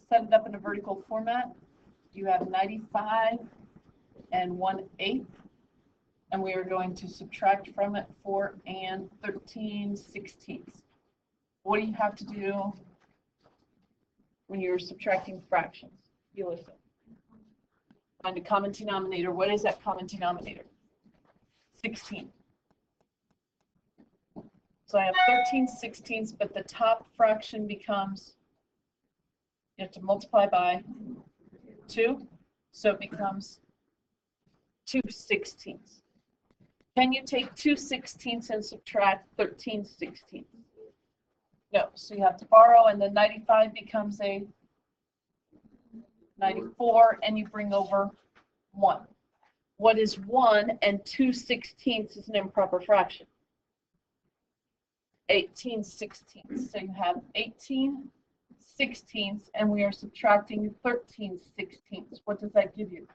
set it up in a vertical format. You have 95 and 1/8, and we are going to subtract from it 4 and 13/16. What do you have to do when you're subtracting fractions? You listen. Find a common denominator. What is that common denominator? 16. So I have 13/16, but the top fraction becomes, you have to multiply by 2, so it becomes 2/16. Can you take 2/16 and subtract 13/16? No, so you have to borrow, and the 95 becomes a 94, and you bring over 1. What is 1 and 2/16 is an improper fraction? 18/16. So you have 18/16, and we are subtracting 13/16. What does that give you?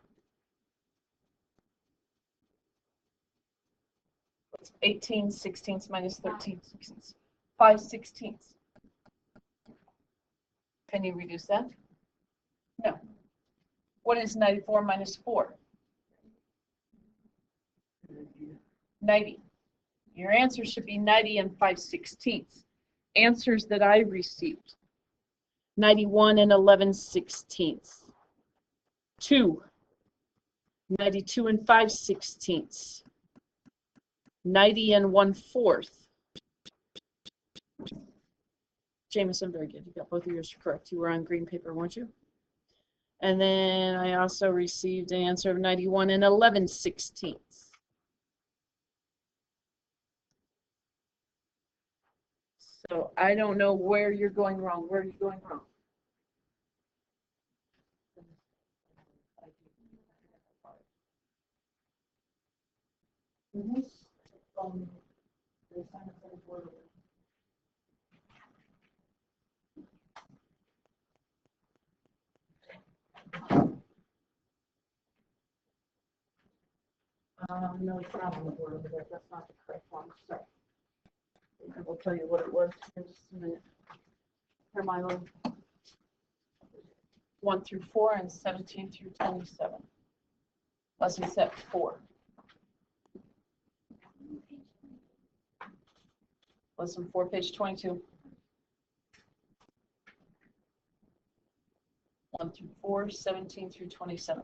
What's 18/16 minus 13/16? 5/16. Can you reduce that? No. What is 94 minus 4? 90. Your answer should be 90 and 5/16. Answers that I received: 91 and 11/16. 2. 92 and 5/16. 90 and 1/4. Jameson, very good. You got both of yours correct. You were on green paper, weren't you? And then I also received an answer of 91 and 11/16. So I don't know where you're going wrong. Where are you going wrong? No, it's not on the board over there. That's not the correct one. Sorry. I will tell you what it was in just a minute. Here, Milo. 1 through 4 and 17 through 27. Lesson set 4. Lesson 4, page 22. 1 through 4, 17 through 27.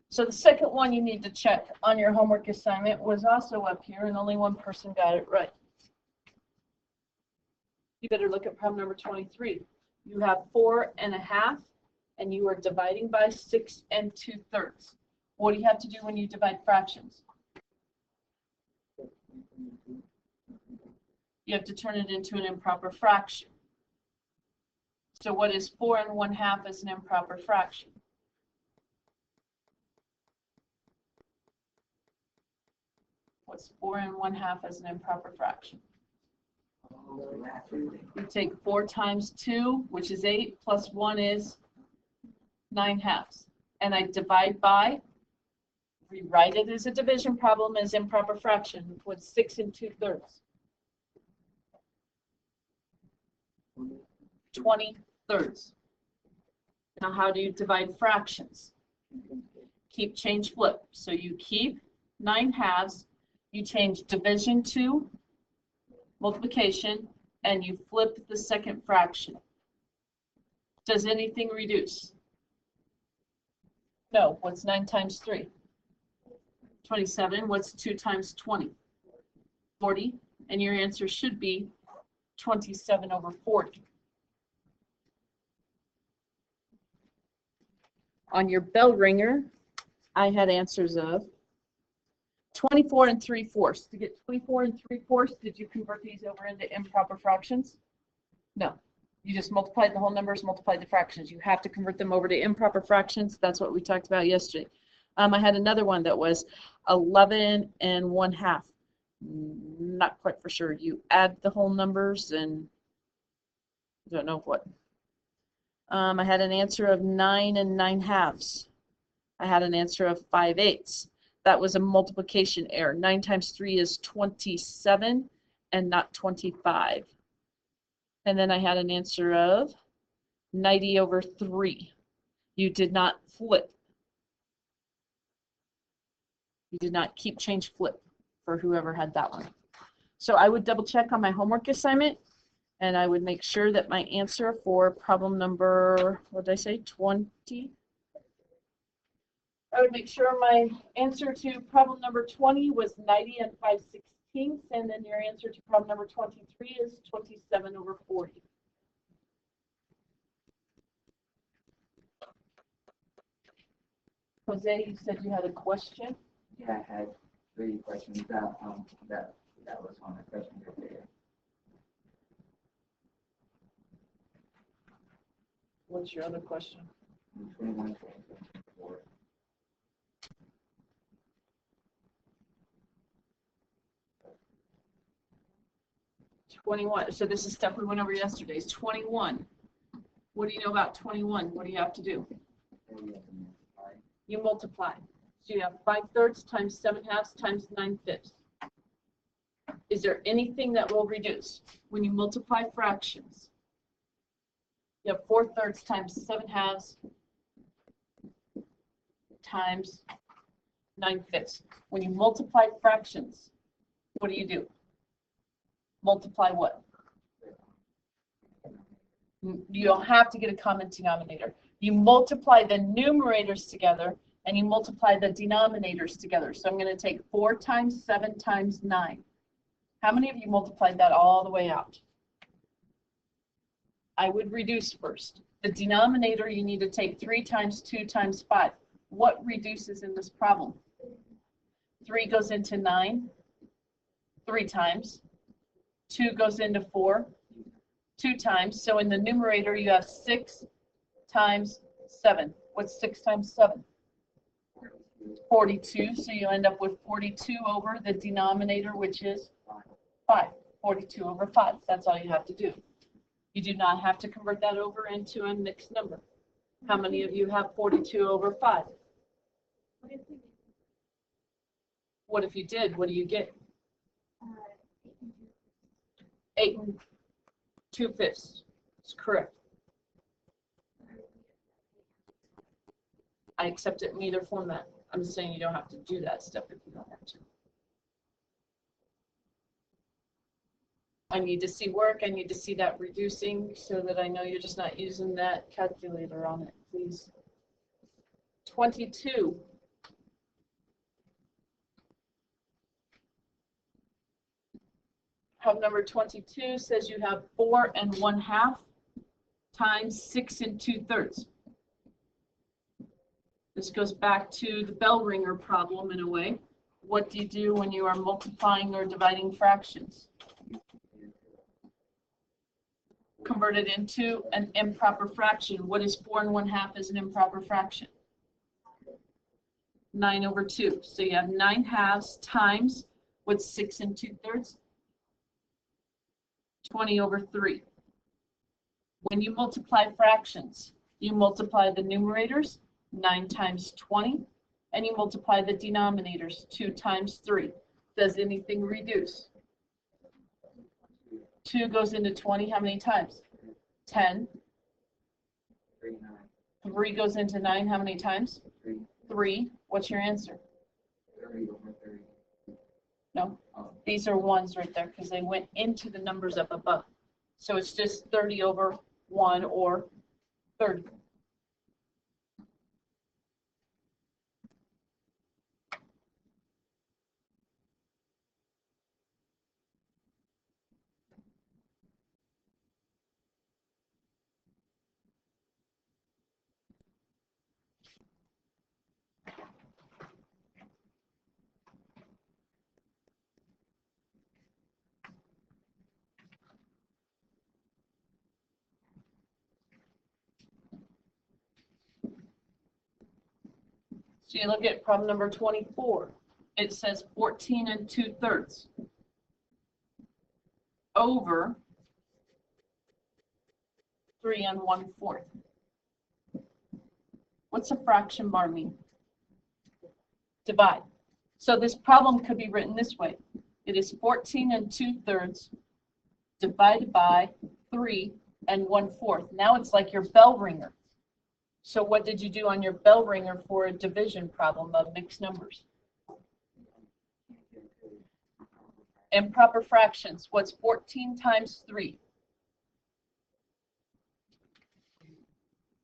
So the second one you need to check on your homework assignment was also up here, and only one person got it right. You better look at problem number 23. You have 4.5, and you are dividing by 6 2/3. What do you have to do when you divide fractions? You have to turn it into an improper fraction. So what is 4 1/2 as an improper fraction? What's 4 1/2 as an improper fraction? You take 4 times 2, which is 8, plus 1 is 9/2. And I divide by, rewrite it as a division problem as improper fraction. What's 6 2/3? 20/3. Now how do you divide fractions? Keep, change, flip. So you keep 9/2, you change division to multiplication, and you flip the second fraction. Does anything reduce? No. What's 9 times 3? 27. What's 2 times 20? 40. And your answer should be 27/40. On your bell ringer, I had answers of 24 3/4. To get 24 3/4, did you convert these over into improper fractions? No. You just multiplied the whole numbers, multiplied the fractions. You have to convert them over to improper fractions. That's what we talked about yesterday. I had another one that was 11 1/2. Not quite for sure. You add the whole numbers and I don't know what. I had an answer of 9 9/2. I had an answer of 5/8. That was a multiplication error. 9 times 3 is 27 and not 25. And then I had an answer of 90 over 3. You did not flip. You did not keep, change, flip for whoever had that one. So I would double check on my homework assignment, and I would make sure that my answer for problem number, what did I say, 20? I would make sure my answer to problem number 20 was 90 and 5/16, and then your answer to problem number 23 is 27 over 40. Jose, you said you had a question? Yeah, I had 3 questions. That was on the question there. What's your other question? 21, 24. So this is stuff we went over yesterday. 21. What do you know about 21? What do you have to do? You multiply. So you have 5/3 times 7/2 times 9/5. Is there anything that will reduce when you multiply fractions? You have 4/3 times 7/2 times 9/5. When you multiply fractions, what do? Multiply what? You don't have to get a common denominator. You multiply the numerators together and you multiply the denominators together. So I'm going to take 4 times 7 times 9. How many of you multiplied that all the way out? I would reduce first. The denominator, you need to take 3 times 2 times 5. What reduces in this problem? 3 goes into 9 3 times. 2 goes into 4 2 times. So in the numerator, you have 6 times 7. What's 6 times 7? 42. So you end up with 42 over the denominator, which is 5. 42 over 5. That's all you have to do. You do not have to convert that over into a mixed number. How many of you have 42 over 5? What if you did? What do you get? 8 2/5. That's correct. I accept it in either format. I'm saying you don't have to do that stuff if you don't have to. I need to see work. I need to see that reducing so that I know you're just not using that calculator on it, please. 22. Problem number 22 says you have 4 1/2 times 6 2/3. This goes back to the bell ringer problem in a way. What do you do when you are multiplying or dividing fractions? Convert it into an improper fraction. What is 4 1/2 as an improper fraction? 9 over 2. So you have 9/2 times what's 6 2/3? 20 over 3. When you multiply fractions, you multiply the numerators, 9 times 20, and you multiply the denominators, 2 times 3. Does anything reduce? 2 goes into 20 how many times? 10. 3 goes into 9 how many times? 3. What's your answer? 30 over 30. No, these are ones right there because they went into the numbers up above. So it's just 30 over 1 or 30. So you look at problem number 24. It says 14 2/3 over 3 1/4. What's a fraction bar mean? Divide. So this problem could be written this way. It is 14 2/3 divided by 3 and 1/4. Now it's like your bell ringer. So what did you do on your bell ringer for a division problem of mixed numbers? Improper fractions. What's 14 times 3?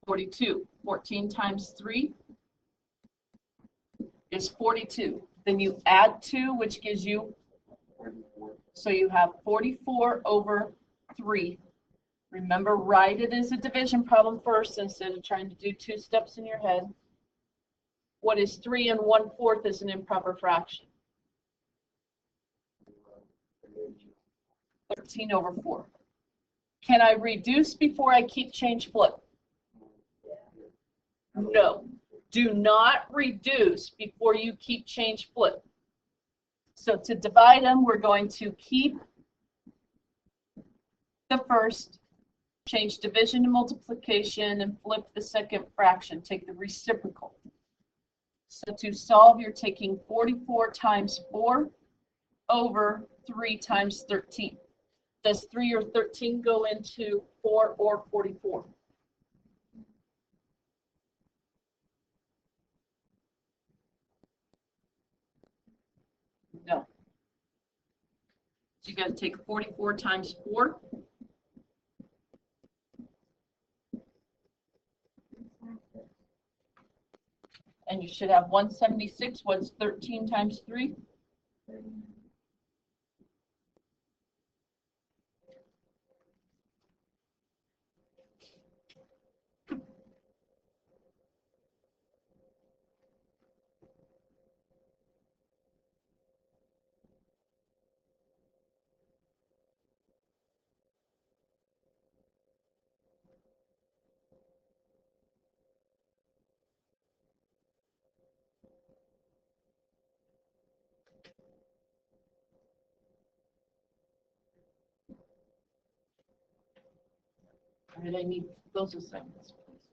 42. 14 times 3 is 42. Then you add 2, which gives you, so you have 44 over 3. Remember, write it as a division problem first instead of trying to do 2 steps in your head. What is 3 and 1/4 is an improper fraction? 13 over 4. Can I reduce before I keep, change, flip? No. Do not reduce before you keep, change, flip. So to divide them, we're going to keep the first, change division to multiplication, and flip the second fraction. Take the reciprocal. So to solve, you're taking 44 times 4 over 3 times 13. Does 3 or 13 go into 4 or 44? No. So you got to take 44 times 4. And you should have 176. What's 13 times 3? 'All right, I need those assignments, please.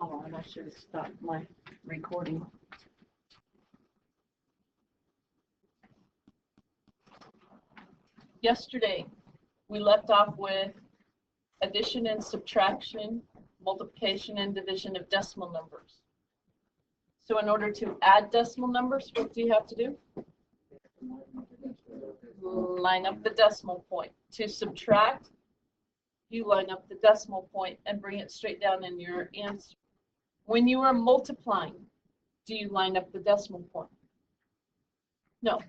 Oh, and I should have stopped my recording. Yesterday, we left off with addition and subtraction, multiplication and division of decimal numbers. So in order to add decimal numbers, what do you have to do? Line up the decimal point. To subtract, you line up the decimal point and bring it straight down in your answer. When you are multiplying, do you line up the decimal point? No.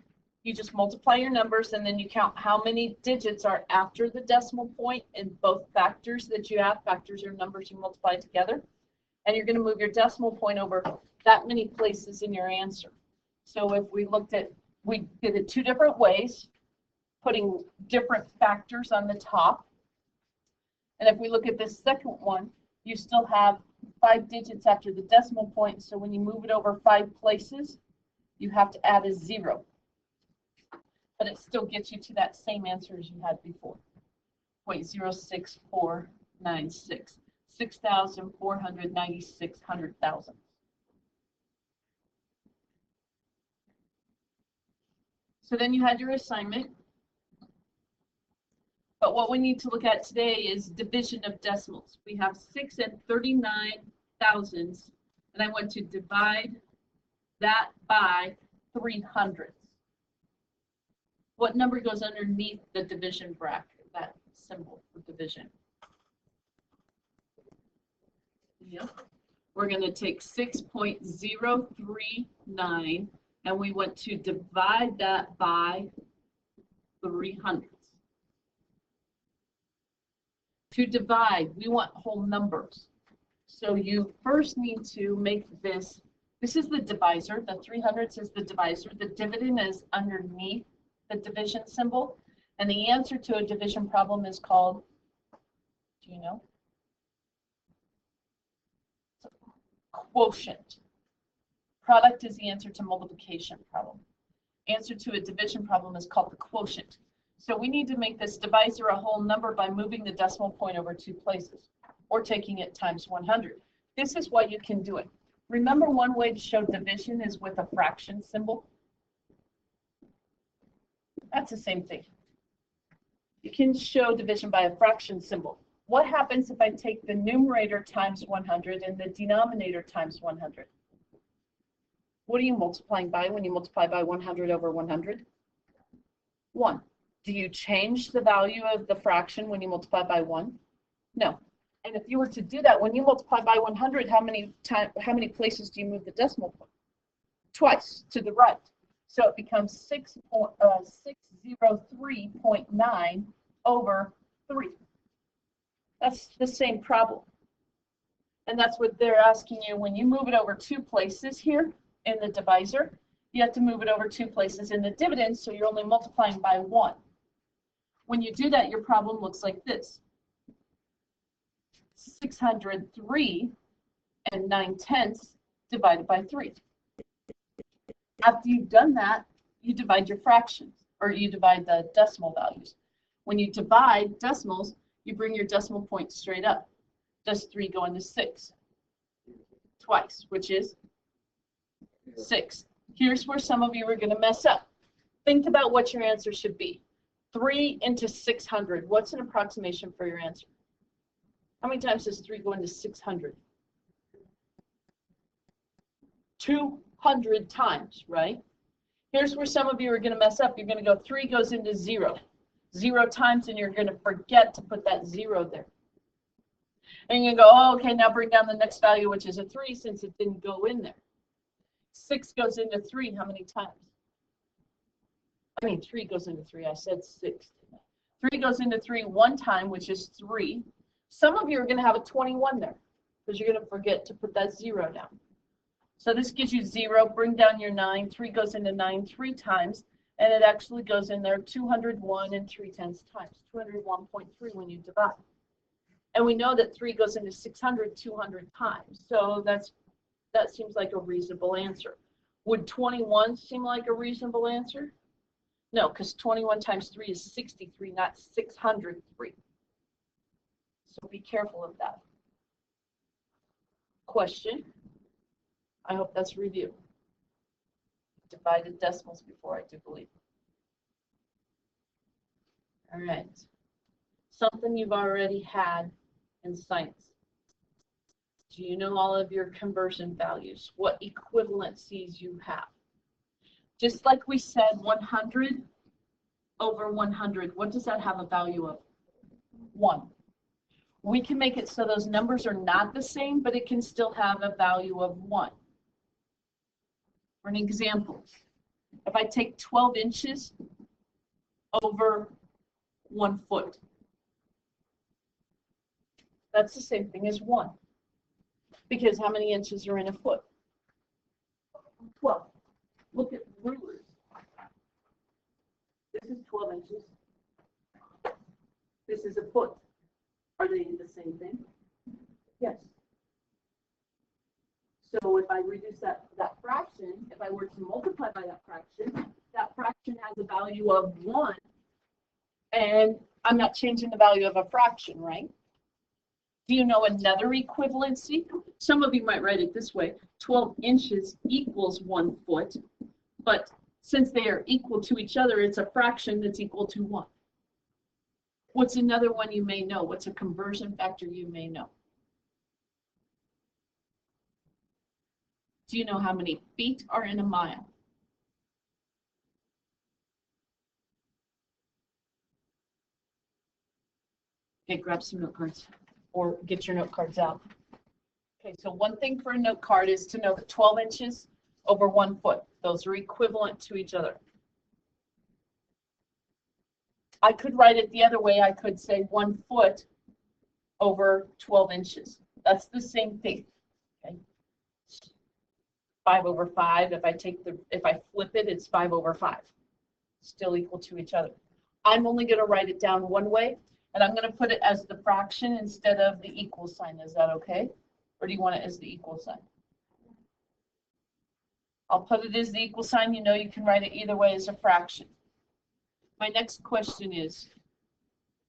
You just multiply your numbers and then you count how many digits are after the decimal point in both factors that you have. Factors are numbers you multiply together. And you're going to move your decimal point over that many places in your answer. So if we looked at, we did it 2 different ways, putting different factors on the top. And if we look at this second one, you still have 5 digits after the decimal point. So when you move it over 5 places, you have to add a 0. But it still gets you to that same answer as you had before. 0.06496, 6,496 hundred-thousandths. So then you had your assignment. But what we need to look at today is division of decimals. We have 6 and 39 thousandths, and I want to divide that by 300. What number goes underneath the division bracket, that symbol for division? Yep. we're going to take 6.039 and we want to divide that by 300. To divide, we want whole numbers. So you first need to make this is the divisor, the 300s is the divisor, the dividend is underneath the division symbol, and the answer to a division problem is called, do you know? Quotient. Product is the answer to multiplication problem. Answer to a division problem is called the quotient. So we need to make this divisor a whole number by moving the decimal point over 2 places, or taking it times 100. This is why you can do it. Remember, one way to show division is with a fraction symbol. That's the same thing. You can show division by a fraction symbol. What happens if I take the numerator times 100 and the denominator times 100? What are you multiplying by when you multiply by 100 over 100? 1. Do you change the value of the fraction when you multiply by 1? No. And if you were to do that, when you multiply by 100, how many places do you move the decimal point? Twice, to the right. So it becomes 603.9 over 3. That's the same problem. And that's what they're asking you. When you move it over 2 places here in the divisor, you have to move it over 2 places in the dividend, so you're only multiplying by 1. When you do that, your problem looks like this. 603 and 9/10 divided by 3. After you've done that, you divide your fractions, or you divide the decimal values. When you divide decimals, you bring your decimal point straight up. Does 3 go into 6? Twice, which is 6. Here's where some of you are going to mess up. Think about what your answer should be. 3 into 600. What's an approximation for your answer? How many times does 3 go into 600? 200 times, right? Here's where some of you are going to mess up. You're going to go 3 goes into 0. 0 times, and you're going to forget to put that 0 there. And you go, oh, okay, now bring down the next value, which is a 3, since it didn't go in there. 6 goes into 3 how many times? I mean, 3 goes into 3. I said 6. 3 goes into 3 one time, which is 3. Some of you are going to have a 21 there because you're going to forget to put that 0 down. So this gives you 0. Bring down your 9. 3 goes into 9 3 times, and it actually goes in there 201 and 3/10 times, 201.3 when you divide. And we know that 3 goes into 600 200 times. So that seems like a reasonable answer. Would 21 seem like a reasonable answer? No, because 21 times 3 is 63, not 603. So be careful of that. Question? I hope that's review. Divided decimals before, I do believe. All right. Something you've already had in science. Do you know all of your conversion values? What equivalencies you have? Just like we said, 100 over 100, what does that have a value of? 1. We can make it so those numbers are not the same, but it can still have a value of 1. For an example, if I take 12 inches over 1 foot, that's the same thing as 1. Because how many inches are in a foot? 12. Look at rulers. This is 12 inches. This is a foot. Are they the same thing? Yes. So if I reduce that fraction, if I were to multiply by that fraction has a value of 1, and I'm not changing the value of a fraction, right? Do you know another equivalency? Some of you might write it this way: 12 inches equals 1 foot, but since they are equal to each other, it's a fraction that's equal to 1. What's another one you may know? What's a conversion factor you may know? Do you know how many feet are in a mile? Okay, grab some note cards or get your note cards out. Okay, so one thing for a note card is to know that 12 inches over 1 foot, those are equivalent to each other. I could write it the other way. I could say 1 foot over 12 inches. That's the same thing. Okay. 5 over 5. If I flip it, it's 5 over 5. Still equal to each other. I'm only going to write it down one way, and I'm going to put it as the fraction instead of the equal sign. Is that okay? Or do you want it as the equal sign? I'll put it as the equal sign. You know you can write it either way as a fraction. My next question is,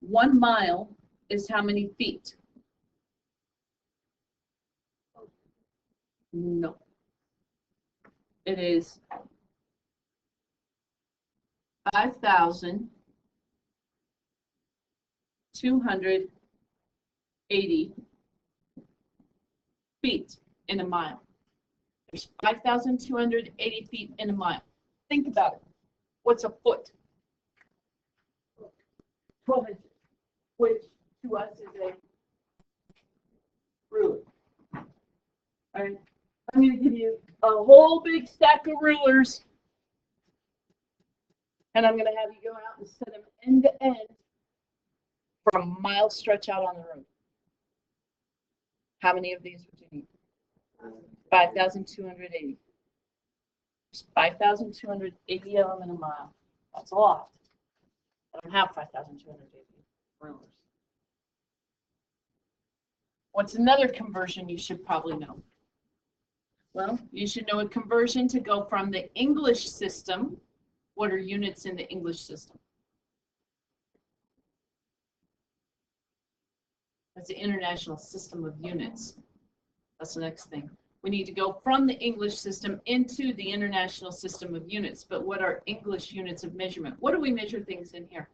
1 mile is how many feet? No. It is 5,280 feet in a mile. There's 5,280 feet in a mile. Think about it. What's a foot? 12 inches, which to us is a ruler. All right. I'm going to give you a whole big stack of rulers, and I'm going to have you go out and set them end to end for a mile stretch out on the road. How many of these would you need? 5,280. There's 5,280 of them in a mile. That's a lot. I don't have 5,280 rulers. What's another conversion you should probably know? Well, you should know a conversion to go from the English system. What are units in the English system? That's the international system of units. That's the next thing. We need to go from the English system into the international system of units. But what are English units of measurement? What do we measure things in here?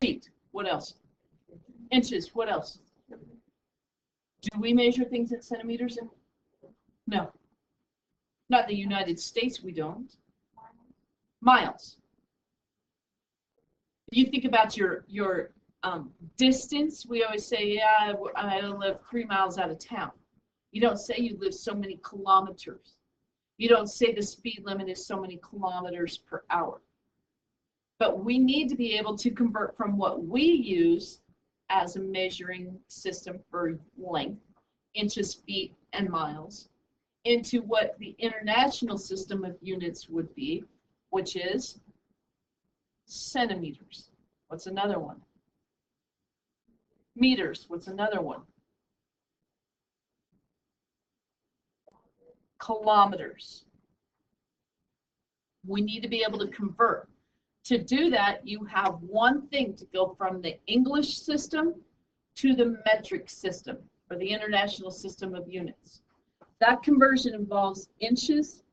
Feet. What else? Inches. What else? Do we measure things in centimeters? No. Not in the United States, we don't. Miles. You think about your distance. We always say, yeah, I live 3 miles out of town. You don't say you live so many kilometers. You don't say the speed limit is so many kilometers per hour. But we need to be able to convert from what we use as a measuring system for length, inches, feet, and miles, into what the international system of units would be, which is centimeters. What's another one? Meters. What's another one? Kilometers. We need to be able to convert. To do that, you have one thing to go from the English system to the metric system, or the international system of units. That conversion involves inches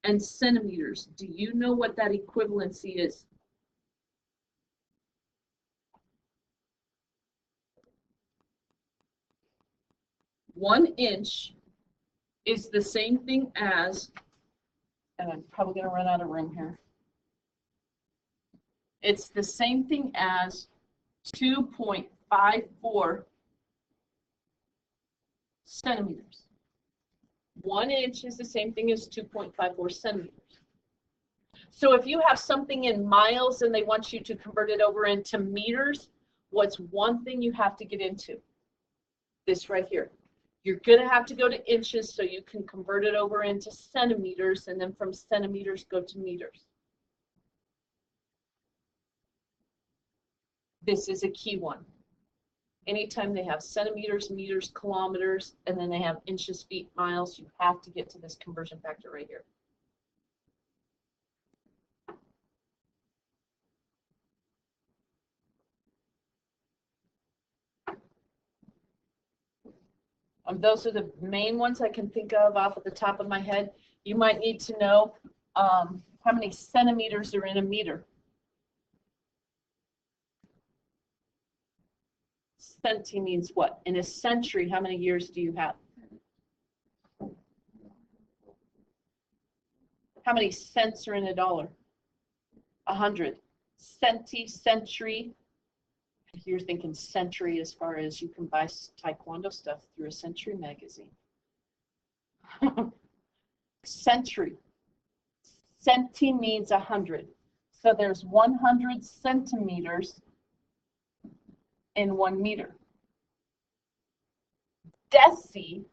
and centimeters. Do you know what that equivalency is? One inch is the same thing as, and I'm probably going to run out of room here. It's the same thing as 2.54 centimeters. 1 inch is the same thing as 2.54 centimeters. So if you have something in miles and they want you to convert it over into meters, what's one thing you have to get into? This right here. You're going to have to go to inches so you can convert it over into centimeters, and then from centimeters go to meters. This is a key one. Anytime they have centimeters, meters, kilometers, and then they have inches, feet, miles, you have to get to this conversion factor right here. Those are the main ones I can think of off at the top of my head. You might need to know how many centimeters are in a meter. Centi means what? In a century, how many years do you have? How many cents are in a dollar? 100. Centi, century. If you're thinking century as far as you can buy taekwondo stuff through a Century magazine. Century. Centi means 100. So there's 100 centimeters in 1 meter. Deci,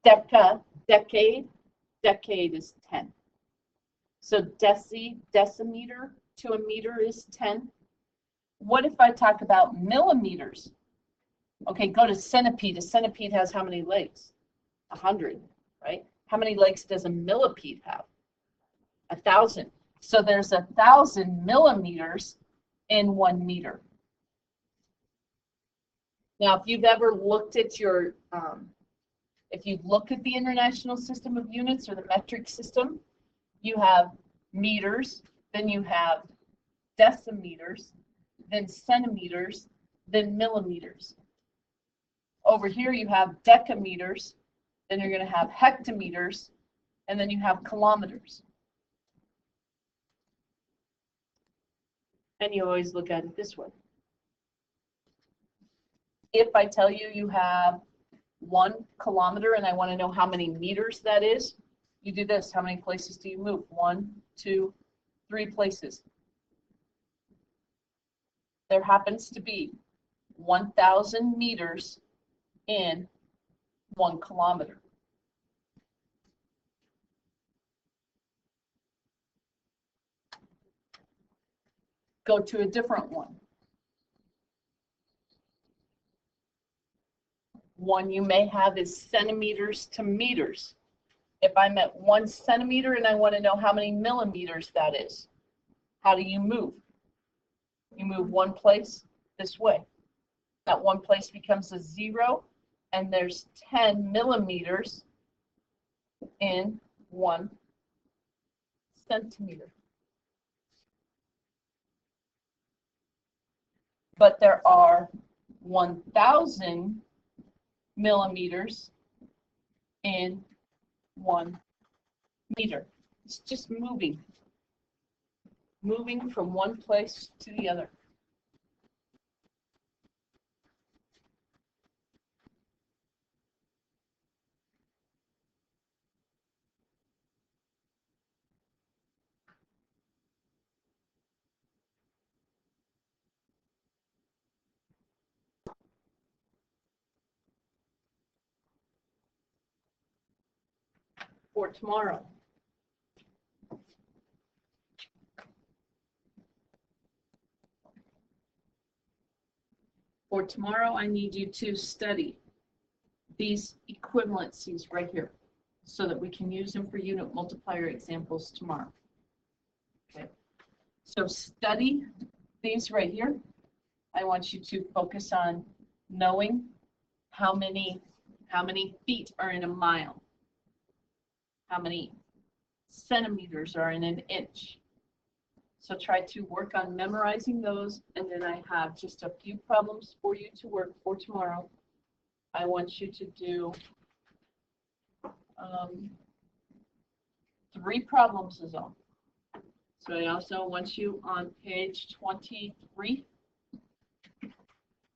deca, decade, decade is 10. So decimeter to a meter is 10. What if I talk about millimeters? Okay, go to centipede. A centipede has how many legs? 100, right? How many legs does a millipede have? 1,000. So there's 1,000 millimeters in 1 meter. Now, if you've ever looked at your, if you look at the International System of Units or the metric system, you have meters, then you have decimeters, then centimeters, then millimeters. Over here you have decameters, then you're going to have hectometers, and then you have kilometers. And you always look at it this way. If I tell you you have 1 kilometer and I want to know how many meters that is, you do this. How many places do you move? 1, 2, 3 places. There happens to be 1,000 meters in 1 kilometer. Go to a different one. One you may have is centimeters to meters. If I'm at 1 centimeter and I want to know how many millimeters that is, how do you move? You move 1 place this way. That 1 place becomes a 0, and there's 10 millimeters in 1 centimeter. But there are 1,000 millimeters in 1 meter. It's just moving from one place to the other. For tomorrow. For tomorrow, I need you to study these equivalencies right here so that we can use them for unit multiplier examples tomorrow. Okay. So study these right here. I want you to focus on knowing how many feet are in a mile, how many centimeters are in an inch. So try to work on memorizing those, and then I have just a few problems for you to work for tomorrow. I want you to do 3 problems is all. So I also want you on page 23.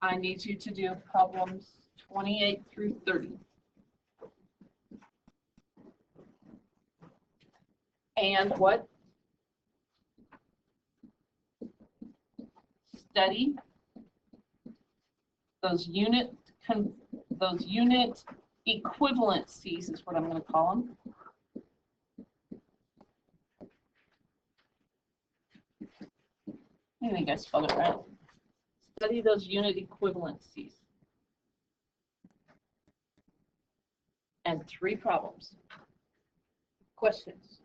I need you to do problems 28 through 30. And what? Study those unit equivalencies is what I'm going to call them. I think I spelled it right. Study those unit equivalencies. And 3 problems. Questions?